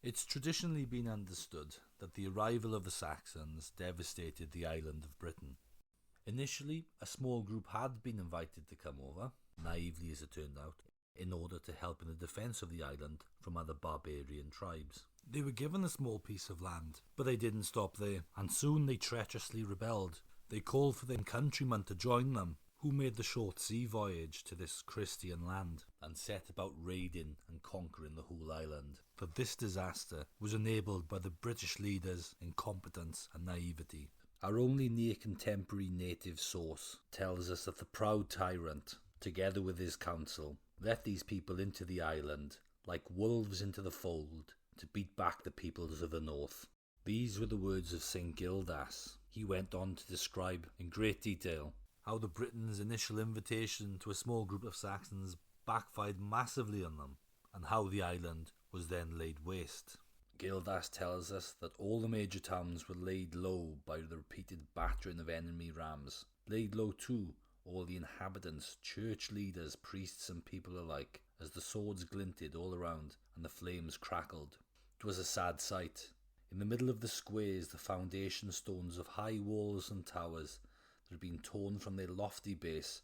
It's traditionally been understood that the arrival of the Saxons devastated the island of Britain. Initially, a small group had been invited to come over, naively as it turned out, in order to help in the defence of the island from other barbarian tribes. They were given a small piece of land, but they didn't stop there, and soon they treacherously rebelled. They called for their countrymen to join them, who made the short sea voyage to this Christian land and set about raiding and conquering the whole island. But this disaster was enabled by the British leaders' incompetence and naivety. Our only near contemporary native source tells us that the proud tyrant, together with his council, let these people into the island, like wolves into the fold, to beat back the peoples of the north. These were the words of St. Gildas. He went on to describe in great detail how the Britons' initial invitation to a small group of Saxons backfired massively on them, and how the island was then laid waste. Gildas tells us that all the major towns were laid low by the repeated battering of enemy rams. Laid low too all the inhabitants, church leaders, priests and people alike, as the swords glinted all around and the flames crackled. It was a sad sight. In the middle of the squares the foundation stones of high walls and towers that had been torn from their lofty base,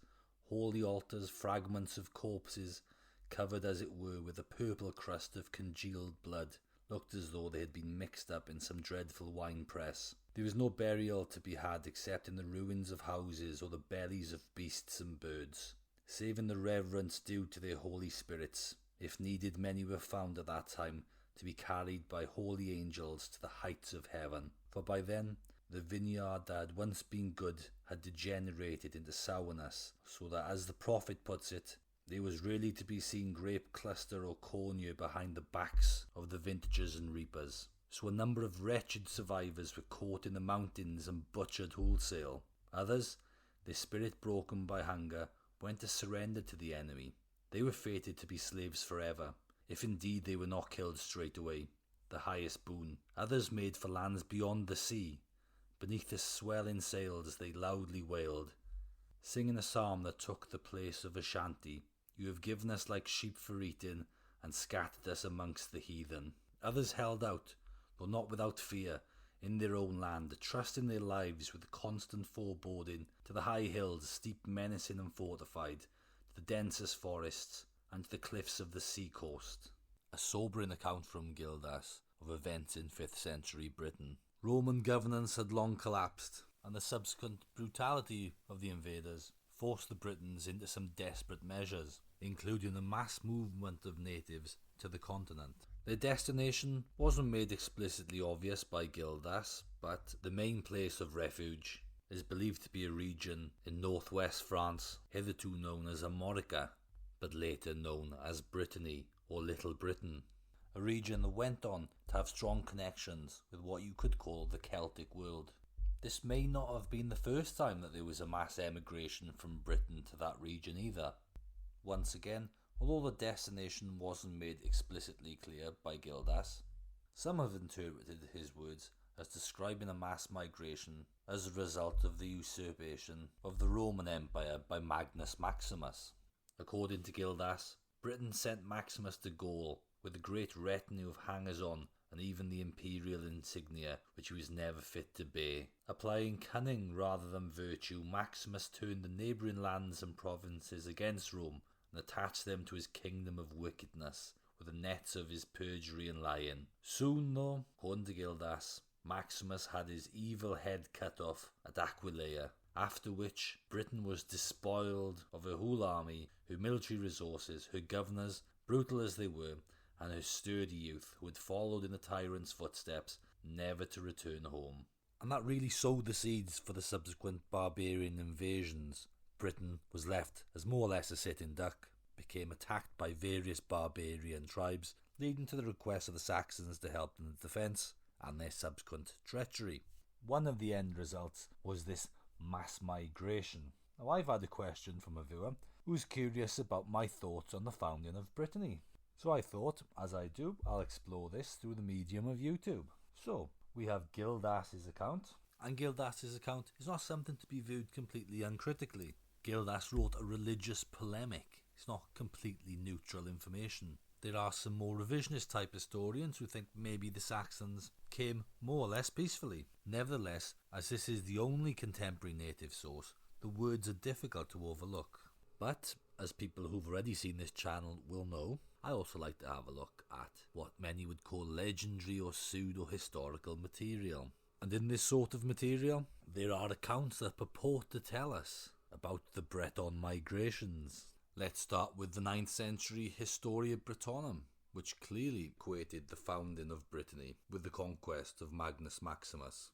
holy altars, fragments of corpses, covered as it were with a purple crust of congealed blood, looked as though they had been mixed up in some dreadful winepress. There was no burial to be had except in the ruins of houses or the bellies of beasts and birds. Save in the reverence due to their holy spirits, if needed, many were found at that time to be carried by holy angels to the heights of heaven. For by then the vineyard that had once been good had degenerated into sourness, so that, as the prophet puts it, there was really to be seen grape cluster or corn ear behind the backs of the vintagers and reapers. So a number of wretched survivors were caught in the mountains and butchered wholesale. Others, their spirit broken by hunger, went to surrender to the enemy. They were fated to be slaves forever, if indeed they were not killed straight away, the highest boon. Others made for lands beyond the sea. Beneath the swelling sails they loudly wailed, singing a psalm that took the place of a shanty. You have given us like sheep for eating, and scattered us amongst the heathen. Others held out, though not without fear, in their own land, trusting their lives with constant foreboding to the high hills, steep, menacing and fortified, to the densest forests, and to the cliffs of the sea coast. A sobering account from Gildas of events in 5th century Britain. Roman governance had long collapsed, and the subsequent brutality of the invaders forced the Britons into some desperate measures, including a mass movement of natives to the continent. Their destination wasn't made explicitly obvious by Gildas, but the main place of refuge is believed to be a region in northwest France, hitherto known as Armorica, but later known as Brittany or Little Britain. A region that went on to have strong connections with what you could call the Celtic world. This may not have been the first time that there was a mass emigration from Britain to that region either. Once again, although the destination wasn't made explicitly clear by Gildas, some have interpreted his words as describing a mass migration as a result of the usurpation of the Roman Empire by Maximus. According to Gildas, Britain sent Maximus to Gaul with a great retinue of hangers-on and even the imperial insignia, which he was never fit to bear. Applying cunning rather than virtue, Maximus turned the neighbouring lands and provinces against Rome and attached them to his kingdom of wickedness with the nets of his perjury and lying. Soon, though, according to Gildas, Maximus had his evil head cut off at Aquileia, after which Britain was despoiled of her whole army, her military resources, her governors, brutal as they were, and her sturdy youth who had followed in the tyrant's footsteps, never to return home. And that really sowed the seeds for the subsequent barbarian invasions. Britain was left as more or less a sitting duck, became attacked by various barbarian tribes, leading to the request of the Saxons to help in the defence, and their subsequent treachery. One of the end results was this mass migration. Now, I've had a question from a viewer who's curious about my thoughts on the founding of Brittany. So I thought, as I do, I'll explore this through the medium of YouTube. So, we have Gildas's account, and Gildas's account is not something to be viewed completely uncritically. Gildas wrote a religious polemic. It's not completely neutral information. There are some more revisionist type historians who think maybe the Saxons came more or less peacefully. Nevertheless, as this is the only contemporary native source, the words are difficult to overlook. But, as people who've already seen this channel will know, I also like to have a look at what many would call legendary or pseudo-historical material. And in this sort of material, there are accounts that purport to tell us about the Breton Migrations. Let's start with the 9th century Historia Brittonum, which clearly equated the founding of Brittany with the conquest of Maximus.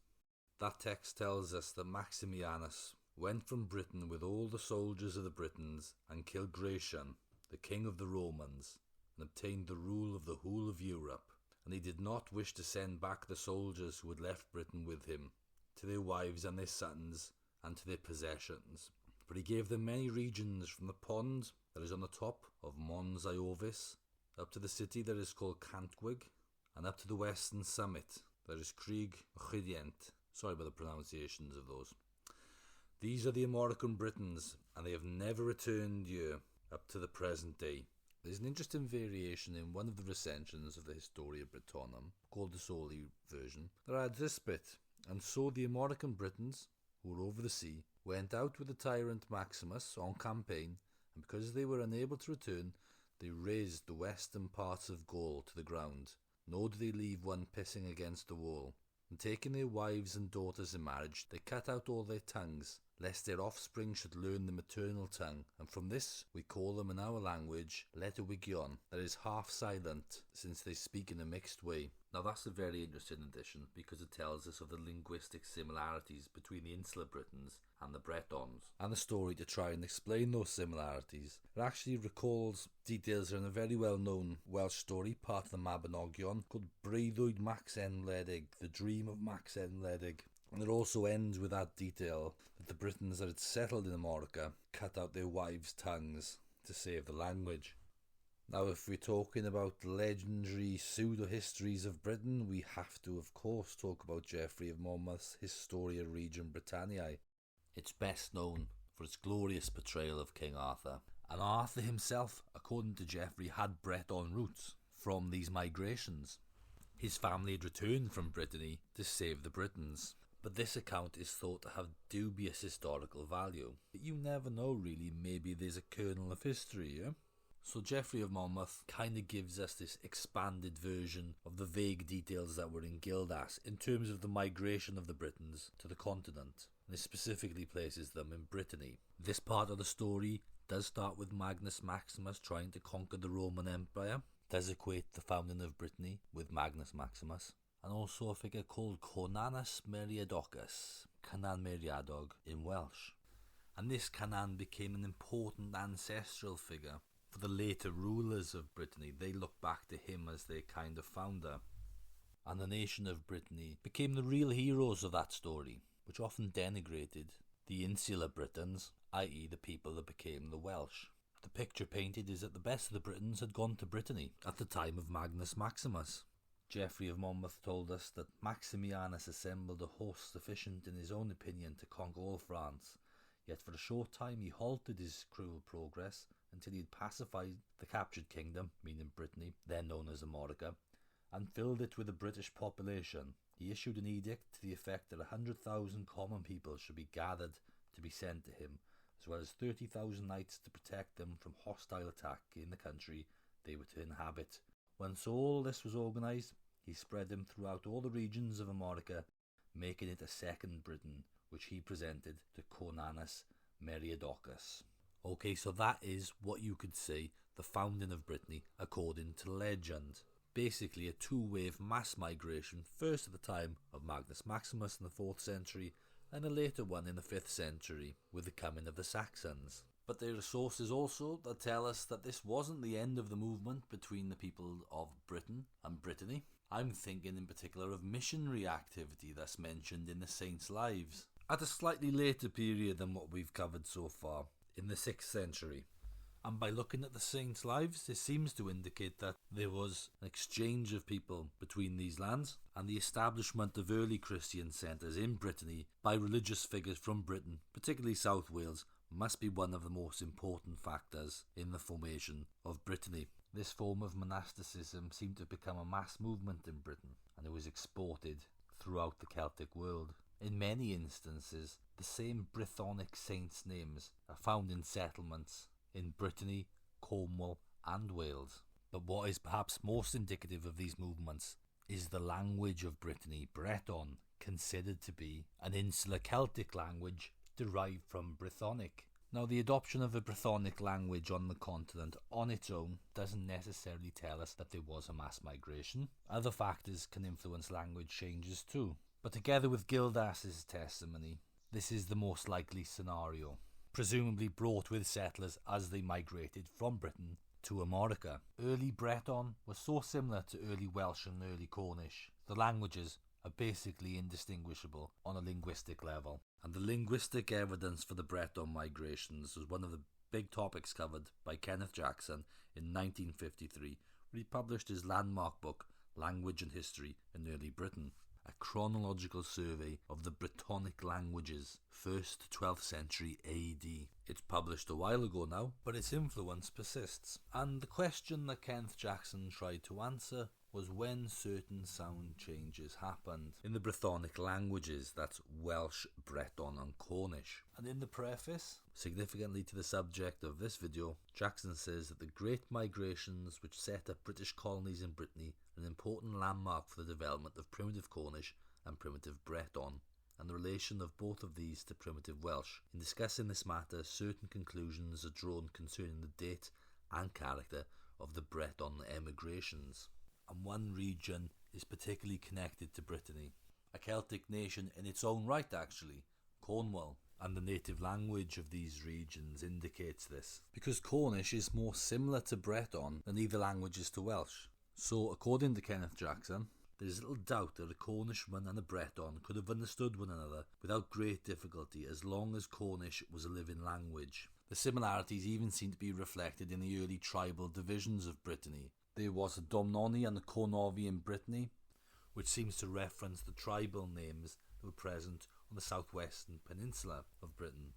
That text tells us that Maximianus went from Britain with all the soldiers of the Britons and killed Gratian, the king of the Romans, and obtained the rule of the whole of Europe. And he did not wish to send back the soldiers who had left Britain with him, to their wives and their sons, and to their possessions. But he gave them many regions, from the pond that is on the top of Mons Iovis, up to the city that is called Cantwig, and up to the western summit, that is Krieg Ochidient. Sorry about the pronunciations of those. These are the Amorican Britons, and they have never returned here up to the present day. There's an interesting variation in one of the recensions of the Historia Brittonum, called the Soli version, that adds this bit: and so the Amorican Britons, who were over the sea, went out with the tyrant Maximus on campaign, and because they were unable to return, they razed the western parts of Gaul to the ground, nor did they leave one pissing against the wall. And taking their wives and daughters in marriage, they cut out all their tongues, lest their offspring should learn the maternal tongue, and from this we call them in our language Letawigion, that is half silent, since they speak in a mixed way. Now that's a very interesting addition, because it tells us of the linguistic similarities between the insular Britons and the Bretons, and the story to try and explain those similarities. It actually recalls details in a very well known Welsh story, part of the Mabinogion, called Breuddwyd Max Enwledig, the Dream of Max Enwledig. And it also ends with that detail that the Britons that had settled in Amorica cut out their wives' tongues to save the language. Now, if we're talking about legendary pseudo-histories of Britain, we have to, of course, talk about Geoffrey of Monmouth's Historia Regum Britanniae. It's best known for its glorious portrayal of King Arthur. And Arthur himself, according to Geoffrey, had Breton roots from these migrations. His family had returned from Brittany to save the Britons. But this account is thought to have dubious historical value. But you never know really, maybe there's a kernel of history, yeah? So Geoffrey of Monmouth kind of gives us this expanded version of the vague details that were in Gildas in terms of the migration of the Britons to the continent, and it specifically places them in Brittany. This part of the story does start with Maximus trying to conquer the Roman Empire, does equate the founding of Brittany with Maximus, and also a figure called Conanus Meriadocus, Canan Meriadog in Welsh. And this Canan became an important ancestral figure for the later rulers of Brittany. They look back to him as their kind of founder. And the nation of Brittany became the real heroes of that story, which often denigrated the insular Britons, i.e. the people that became the Welsh. The picture painted is that the best of the Britons had gone to Brittany at the time of Maximus. Geoffrey of Monmouth told us that Maximianus assembled a host sufficient in his own opinion to conquer all France, yet for a short time he halted his cruel progress until he had pacified the captured kingdom, meaning Brittany, then known as Amorica, and filled it with a British population. He issued an edict to the effect that 100,000 common people should be gathered to be sent to him, as well as 30,000 knights to protect them from hostile attack in the country they were to inhabit. Once all this was organised, he spread them throughout all the regions of Amorica, making it a second Britain, which he presented to Conanus Meriadocus. Okay, so that is what you could say the founding of Brittany according to legend. Basically a two-wave mass migration, first at the time of Maximus in the 4th century, and a later one in the 5th century with the coming of the Saxons. But there are sources also that tell us that this wasn't the end of the movement between the people of Britain and Brittany. I'm thinking in particular of missionary activity that's mentioned in the saints' lives, at a slightly later period than what we've covered so far, in the 6th century. And by looking at the saints' lives, it seems to indicate that there was an exchange of people between these lands, and the establishment of early Christian centres in Brittany by religious figures from Britain, particularly South Wales, must be one of the most important factors in the formation of Brittany. This form of monasticism seemed to have become a mass movement in Britain, and it was exported throughout the Celtic world. In many instances, the same Brythonic saints' names are found in settlements in Brittany, Cornwall and Wales. But what is perhaps most indicative of these movements is the language of Brittany, Breton, considered to be an insular Celtic language derived from Brythonic. Now, the adoption of a Brythonic language on the continent on its own doesn't necessarily tell us that there was a mass migration. Other factors can influence language changes too. But together with Gildas's testimony, this is the most likely scenario, presumably brought with settlers as they migrated from Britain to Amorica. Early Breton was so similar to early Welsh and early Cornish. The languages are basically indistinguishable on a linguistic level. And the linguistic evidence for the Breton migrations was one of the big topics covered by Kenneth Jackson in 1953, when he published his landmark book, Language and History in Early Britain, a chronological survey of the Brittonic languages, 1st to 12th century AD. It's published a while ago now, but its influence persists. And the question that Kenneth Jackson tried to answer was when certain sound changes happened in the Brythonic languages, that's Welsh, Breton and Cornish. And in the preface, significantly to the subject of this video, Jackson says that the Great Migrations which set up British colonies in Brittany are an important landmark for the development of primitive Cornish and primitive Breton, and the relation of both of these to primitive Welsh. In discussing this matter, certain conclusions are drawn concerning the date and character of the Breton emigrations. And one region is particularly connected to Brittany, a Celtic nation in its own right actually, Cornwall, and the native language of these regions indicates this, because Cornish is more similar to Breton than either language is to Welsh. So according to Kenneth Jackson, there is little doubt that a Cornishman and a Breton could have understood one another without great difficulty as long as Cornish was a living language. The similarities even seem to be reflected in the early tribal divisions of Brittany. There was a Domnoni and a Cornovi in Brittany, which seems to reference the tribal names that were present on the southwestern peninsula of Britain.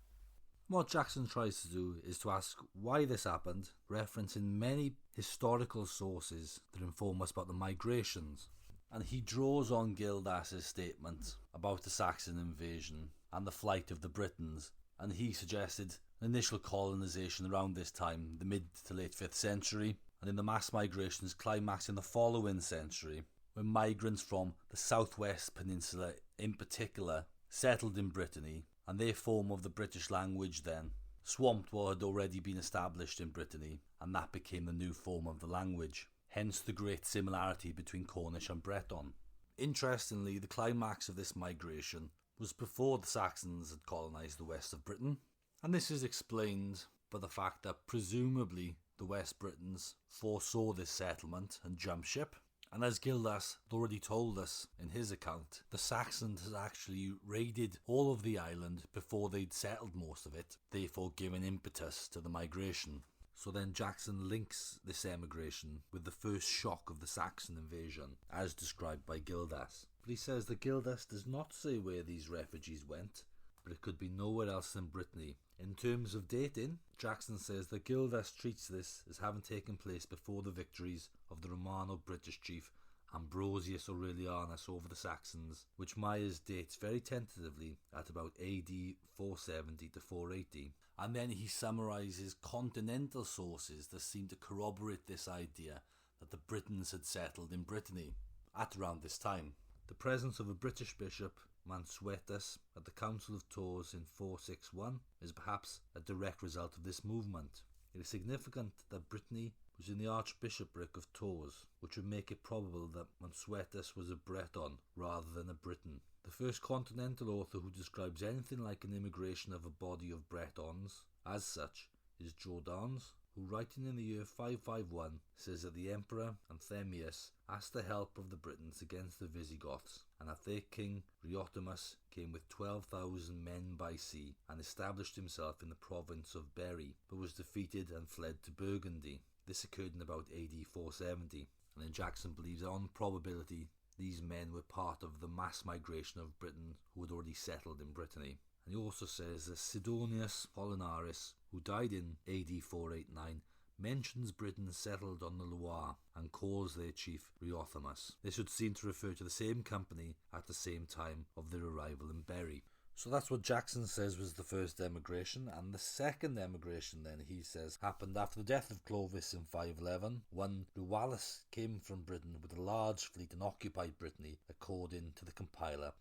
What Jackson tries to do is to ask why this happened, referencing many historical sources that inform us about the migrations. And he draws on Gildas's statement about the Saxon invasion and the flight of the Britons, and he suggested initial colonisation around this time, the mid to late 5th century, and in the mass migrations climax in the following century, when migrants from the southwest peninsula in particular settled in Brittany, and their form of the British language then swamped what had already been established in Brittany, and that became the new form of the language. Hence the great similarity between Cornish and Breton. Interestingly, the climax of this migration was before the Saxons had colonised the west of Britain, and this is explained by the fact that presumably the West Britons foresaw this settlement and jumped ship. And as Gildas had already told us in his account, the Saxons had actually raided all of the island before they'd settled most of it, therefore giving impetus to the migration. So then Jackson links this emigration with the first shock of the Saxon invasion, as described by Gildas. But he says that Gildas does not say where these refugees went, but it could be nowhere else than Brittany. In terms of dating, Jackson says that Gildas treats this as having taken place before the victories of the Romano-British chief Ambrosius Aurelianus over the Saxons, which Myers dates very tentatively at about AD 470 to 480. And then he summarises continental sources that seem to corroborate this idea that the Britons had settled in Brittany at around this time. The presence of a British bishop, Mansuetus, at the Council of Tours in 461 is perhaps a direct result of this movement. It is significant that Brittany was in the Archbishopric of Tours, which would make it probable that Mansuetus was a Breton rather than a Briton. The first continental author who describes anything like an immigration of a body of Bretons as such is Jordanes, who writing in the year 551 says that the Emperor Anthemius asked the help of the Britons against the Visigoths, and that their king Riotimus came with 12,000 men by sea and established himself in the province of Berry, but was defeated and fled to Burgundy. This occurred in about AD 470, and then Jackson believes that on probability these men were part of the mass migration of Britain who had already settled in Brittany. And he also says that Sidonius Pollinaris, who died in AD 489, mentions Britons settled on the Loire and calls their chief Riothemus. This would seem to refer to the same company at the same time of their arrival in Berry. So that's what Jackson says was the first emigration, and the second emigration then, he says, happened after the death of Clovis in 511, when Wallace came from Britain with a large fleet and occupied Brittany, according to the compiler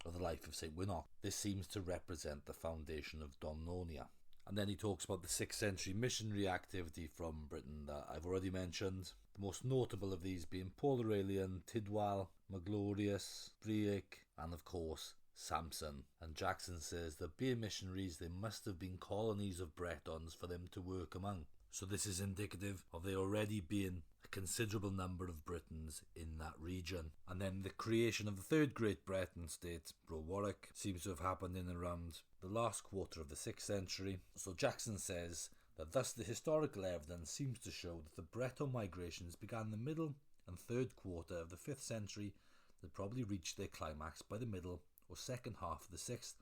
of the Life of St. Winoc. This seems to represent the foundation of Domnonia. And then he talks about the 6th century missionary activity from Britain that I've already mentioned. The most notable of these being Paul Aurelian, Tidwal, Maglorius, Briac, and of course Samson. And Jackson says that being missionaries, they must have been colonies of Bretons for them to work among. So this is indicative of there already being a considerable number of Britons in that region. And then the creation of the third great Breton state, Warwick, seems to have happened in around the last quarter of the 6th century. So Jackson says that thus the historical evidence seems to show that the Breton migrations began in the middle and third quarter of the 5th century, that probably reached their climax by the middle or second half of the 6th,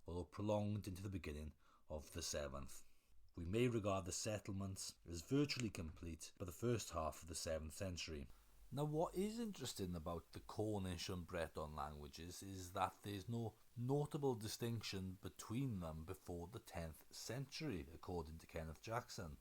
although prolonged into the beginning of the 7th. We may regard the settlements as virtually complete by the first half of the 7th century. Now, what is interesting about the Cornish and Breton languages is that there's no notable distinction between them before the 10th century, according to Kenneth Jackson.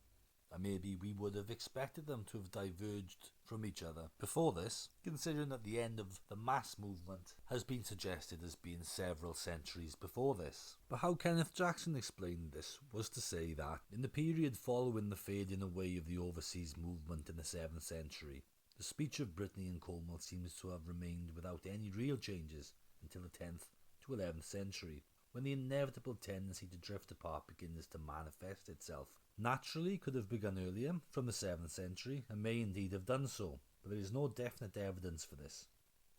And maybe we would have expected them to have diverged from each other before this, considering that the end of the mass movement has been suggested as being several centuries before this. But how Kenneth Jackson explained this was to say that in the period following the fading away of the overseas movement in the 7th century, the speech of Brittany and Cornwall seems to have remained without any real changes until the 10th to 11th century, when the inevitable tendency to drift apart begins to manifest itself. Naturally could have begun earlier, from the 7th century, and may indeed have done so, but there is no definite evidence for this.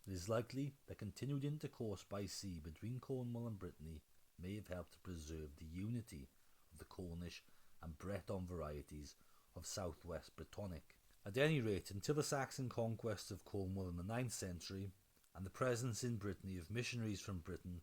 It is likely that continued intercourse by sea between Cornwall and Brittany may have helped to preserve the unity of the Cornish and Breton varieties of southwest Brittonic. At any rate, until the Saxon conquest of Cornwall in the 9th century, and the presence in Brittany of missionaries from Britain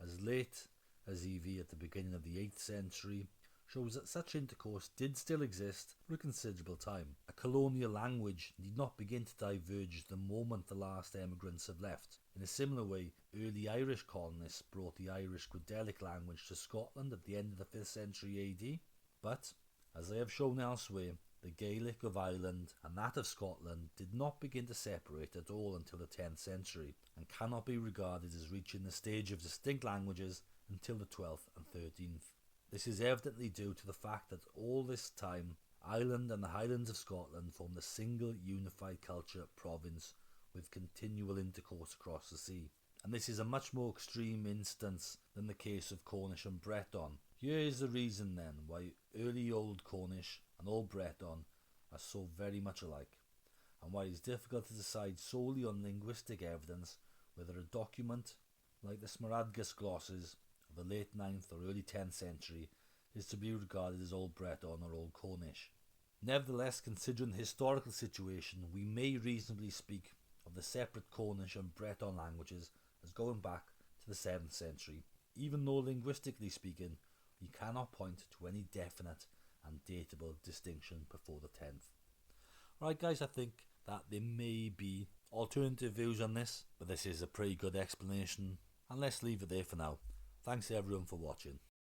as late as Evie at the beginning of the 8th century, shows that such intercourse did still exist for a considerable time. A colonial language need not begin to diverge the moment the last emigrants have left. In a similar way, early Irish colonists brought the Irish Gaelic language to Scotland at the end of the 5th century AD, but, as I have shown elsewhere, the Gaelic of Ireland and that of Scotland did not begin to separate at all until the 10th century, and cannot be regarded as reaching the stage of distinct languages until the 12th and 13th. This is evidently due to the fact that all this time, Ireland and the Highlands of Scotland formed a single unified culture province with continual intercourse across the sea. And this is a much more extreme instance than the case of Cornish and Breton. Here is the reason then why early Old Cornish and Old Breton are so very much alike, and why it is difficult to decide solely on linguistic evidence whether a document like the Smaradgus glosses of the late 9th or early 10th century is to be regarded as Old Breton or Old Cornish. Nevertheless, considering the historical situation, we may reasonably speak of the separate Cornish and Breton languages as going back to the 7th century, even though linguistically speaking, we cannot point to any definite and dateable distinction before the 10th. Right guys, I think that there may be alternative views on this, but this is a pretty good explanation, and let's leave it there for now. Thanks everyone for watching.